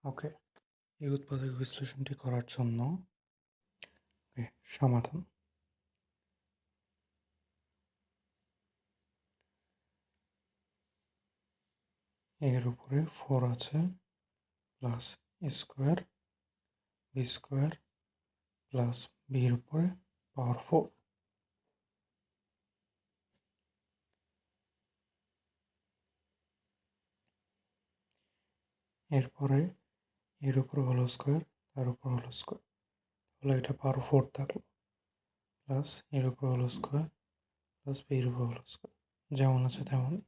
ওকে, এই উৎপাদক বিশ্লেষণটি করার জন্য সমাধান। এর উপরে 4 আছে plus square B square plus বির উপরে পাওয়ার 4। এরপরে এর উপর হোল স্কোয়ার, তার উপর হোল স্কোয়ার, তাহলে এটা পাওয়ার 4 থাকলো, প্লাস এর উপর হোল স্কোয়ার প্লাস বির উপর হোল স্কোয়ার যেমন আছে তেমনই,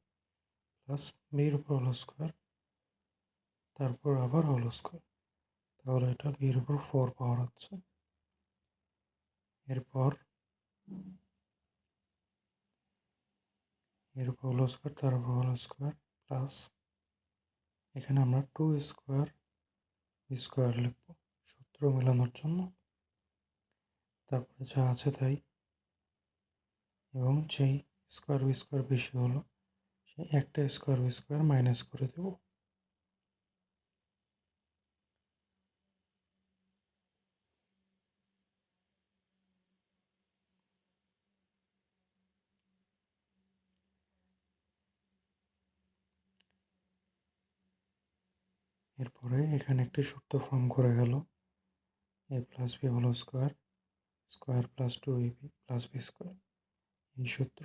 প্লাস বির উপর হোল স্কোয়ার, তারপর আবার হোল স্কোয়ার, তাহলে এটা বির উপর 4 পাওয়ার হচ্ছে। এরপর এর উপর হোল স্কোয়ার, তার উপর হোল স্কোয়ার, প্লাস এখানে আমরা 2 স্কোয়ার বি স্কোয়ার লিখব সূত্র মেলানোর জন্য। তারপরে যা আছে তাই, এবং যেই স্কোয়ার বি স্কোয়ার বেশি হলো সেই একটা স্কোয়ার বি স্কোয়ার মাইনাস করে দেব। এরপরে এখানে একটি সূত্র ফর্ম করে গেল, a plus b whole square square plus 2ab plus b square. এই সূত্র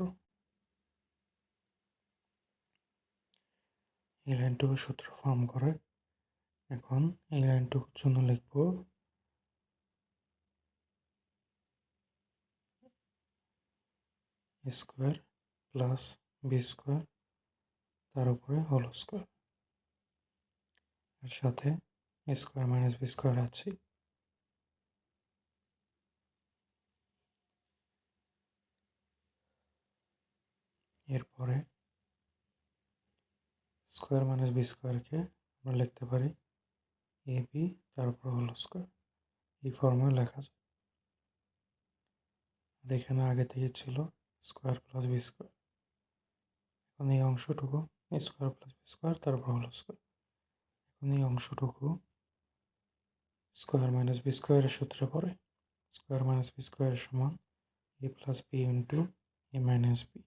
এই লাইনটুকু সূত্র ফর্ম করে। এখন এই লাইনটুকুর জন্য লিখব স্কোয়ার প্লাস বি স্কোয়ার, তার উপরে হোল স্কোয়ার, এর সাথে স্কোয়ার মাইনাস বি স্কোয়ার আছে। এরপরে স্কোয়ার মাইনাস বি স্কোয়ারকে আমরা লিখতে পারি এ বি তার উপর হোল স্কোয়ার, এই ফর্মে লেখা যায়। আর এখানে আগে থেকে ছিল স্কোয়ার প্লাস বি স্কোয়ার, এখন এই অংশটুকু স্কোয়ার প্লাস বি স্কোয়ার তার উপর হোল স্কোয়ার, এখন এই অংশটুকু স্কোয়ার মাইনাস বি স্কোয়ারের সূত্রে পড়ে। স্কোয়ার মাইনাস বি স্কোয়ারের সমান a plus b into a minus b,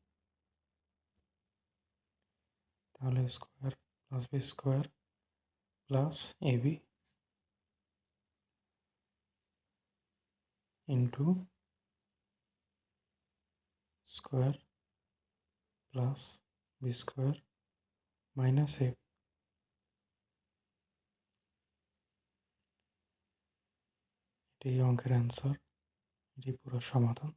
তাহলে square plus b square plus a b into square plus b square minus a b. এটি অঙ্কের অ্যান্সার, এটি পুরো সমাধান।